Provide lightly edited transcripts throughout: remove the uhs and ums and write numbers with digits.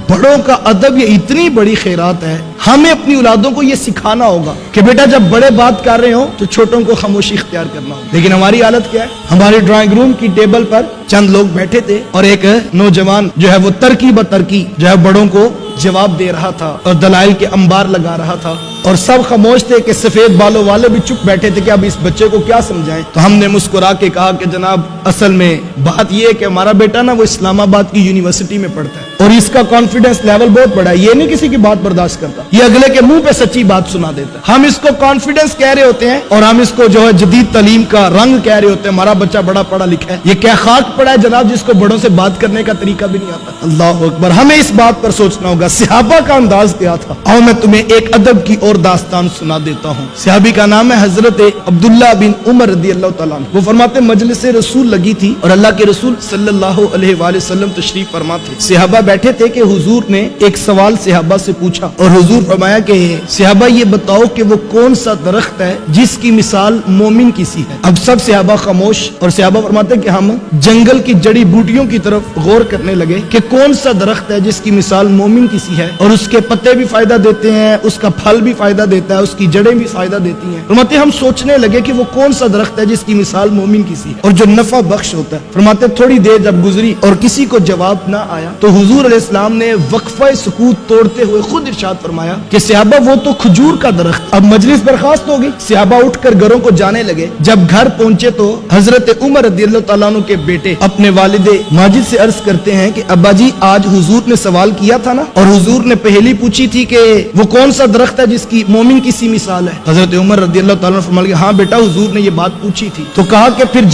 بڑوں کا ادب یہ اتنی بڑی خیرات ہے، ہمیں اپنی اولادوں کو یہ سکھانا ہوگا کہ بیٹا جب بڑے بات کر رہے ہو تو چھوٹوں کو خاموشی اختیار کرنا ہو۔ لیکن ہماری حالت کیا ہے؟ ہماری ڈرائنگ روم کی ٹیبل پر چند لوگ بیٹھے تھے اور ایک نوجوان جو ہے وہ ترکی بترکی جو ہے بڑوں کو جواب دے رہا تھا اور دلائل کے انبار لگا رہا تھا، اور سب خاموش تھے کہ سفید بالوں والے بھی چپ بیٹھے تھے کہ اب اس بچے کو کیا سمجھائیں۔ تو ہم نے مسکرا کے کہا کہ جناب اصل میں بات یہ ہے کہ ہمارا بیٹا نا وہ اسلام آباد کی یونیورسٹی میں پڑھتا ہے اور اس کا کانفیڈنس لیول بہت بڑا ہے، یہ نہیں کسی کی بات برداشت کرتا، یہ اگلے کے منہ پہ سچی بات سنا دیتا ہے۔ ہم اس کو کانفیڈنس کہہ رہے ہوتے ہیں اور ہم اس کو جو ہے جدید تعلیم کا رنگ کہہ رہے ہوتے ہیں، ہمارا بچہ بڑا پڑھا لکھا ہے۔ یہ کیا خاک پڑا ہے جناب جس کو بڑوں سے بات کرنے کا طریقہ بھی نہیں آتا؟ اللہ اکبر، ہمیں اس بات پر سوچنا ہوگا صحابہ کا انداز کیا تھا۔ آؤ میں تمہیں ایک ادب کی اور داستان سنا دیتا ہوں۔ صحابی کا نام ہے حضرت عبداللہ بن عمر رضی اللہ تعالیٰ عنہ۔ وہ فرماتے مجلس رسول لگی تھی اور اللہ کے رسول صلی اللہ علیہ وآلہ وسلم تشریف فرما تھے۔ صحابہ بیٹھے تھے کہ حضور نے ایک سوال صحابہ سے پوچھا اور حضور فرمایا کہ صحابہ یہ بتاؤ کہ وہ کون سا درخت ہے جس کی مثال مومن کی سی ہے؟ اب سب صحابہ خاموش، اور صحابہ فرماتے کہ ہم جنگل کی جڑی بوٹیوں کی طرف غور کرنے لگے کہ کون سا درخت ہے جس کی مثال مومن کی سی ہے، اور اس کے پتے بھی فائدہ دیتے ہیں، اس کا پھل بھی فائدہ دیتا ہے، اس کی جڑیں بھی فائدہ دیتی ہیں۔ فرماتے ہم سوچنے لگے کہ وہ کون سا درخت ہے جس کی مثال مومن کی سی ہے اور جو نفع بخش ہوتا ہے۔ فرماتے تھوڑی دیر جب گزری اور کسی کو جواب نہ آیا تو حضور علیہ السلام نے وقفہ سکوت توڑتے ہوئے خود ارشاد فرمایا کہ صحابہ وہ تو کھجور کا درخت۔ اب مجلس برخاست ہوگی، صحابہ اٹھ کر گھروں کو جانے لگے۔ جب گھر پہنچے تو حضرت عمر رضی اللہ تعالیٰ عنہ کے بیٹے اپنے والد ماجد سے عرض کرتے ہیں کہ ابا جی آج حضور نے سوال کیا تھا نا، اور حضور نے پہلی پوچھی تھی کہ وہ کون سا درخت ہے جس کی مومن کی سی مثال ہے؟ حضرت عمر رضی اللہ تعالیٰ عنہ فرمایا کہ ہاں بیٹا حضور نے یہ بات پوچھی تھی۔ تو کہا کہ پھر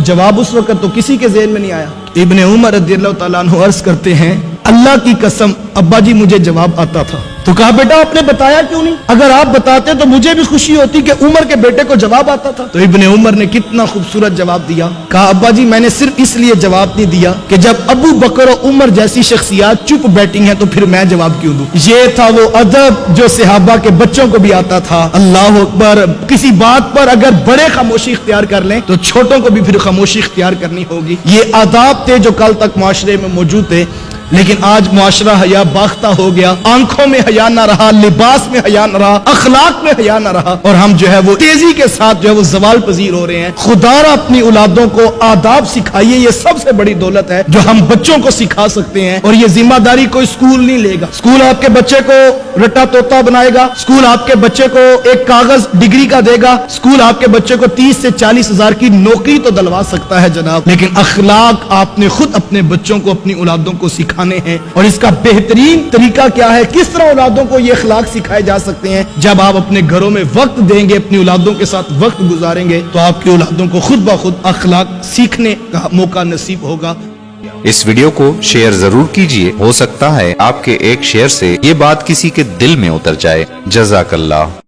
جواب اس وقت تو کسی کے ذہن میں نہیں آیا۔ ابن عمر رضی اللہ تعالیٰ عنہ عرض کرتے ہیں اللہ کی قسم ابا جی مجھے جواب آتا تھا۔ تو کہا بیٹا آپ نے بتایا کیوں نہیں؟ اگر آپ بتاتے تو مجھے بھی خوشی ہوتی کہ عمر کے بیٹے کو جواب آتا تھا۔ تو ابن عمر نے کتنا خوبصورت جواب دیا، کہا ابا جی میں نے صرف اس لیے جواب نہیں دیا کہ جب ابو بکر و عمر جیسی شخصیات چپ بیٹھی ہیں تو پھر میں جواب کیوں دوں؟ یہ تھا وہ ادب جو صحابہ کے بچوں کو بھی آتا تھا۔ اللہ اکبر، کسی بات پر اگر بڑے خاموشی اختیار کر لیں تو چھوٹوں کو بھی پھر خاموشی اختیار کرنی ہوگی۔ یہ آداب تھے جو کل تک معاشرے میں موجود تھے، لیکن آج معاشرہ حیا باختہ ہو گیا، آنکھوں میں حیا نہ رہا، لباس میں حیا نہ رہا، اخلاق میں حیا نہ رہا، اور ہم جو ہے وہ تیزی کے ساتھ جو ہے وہ زوال پذیر ہو رہے ہیں۔ خدا را اپنی اولادوں کو آداب سکھائیے، یہ سب سے بڑی دولت ہے جو ہم بچوں کو سکھا سکتے ہیں، اور یہ ذمہ داری کوئی اسکول نہیں لے گا۔ اسکول آپ کے بچے کو رٹا طوطا بنائے گا، اسکول آپ کے بچے کو ایک کاغذ ڈگری کا دے گا، اسکول آپ کے بچے کو 30 سے 40 ہزار کی نوکری تو دلوا سکتا ہے جناب، لیکن اخلاق آپ نے خود اپنے بچوں کو اپنی اولادوں کو سکھانے ہیں۔ اور اس کا بہترین طریقہ کیا ہے، کس طرح اولادوں کو یہ اخلاق سکھائے جا سکتے ہیں؟ جب آپ اپنے گھروں میں وقت دیں گے، اپنی اولادوں کے ساتھ وقت گزاریں گے تو آپ کی اولادوں کو خود بخود اخلاق سیکھنے کا موقع نصیب ہوگا۔ اس ویڈیو کو شیئر ضرور کیجئے، ہو سکتا ہے آپ کے ایک شیئر سے یہ بات کسی کے دل میں اتر جائے۔ جزاک اللہ۔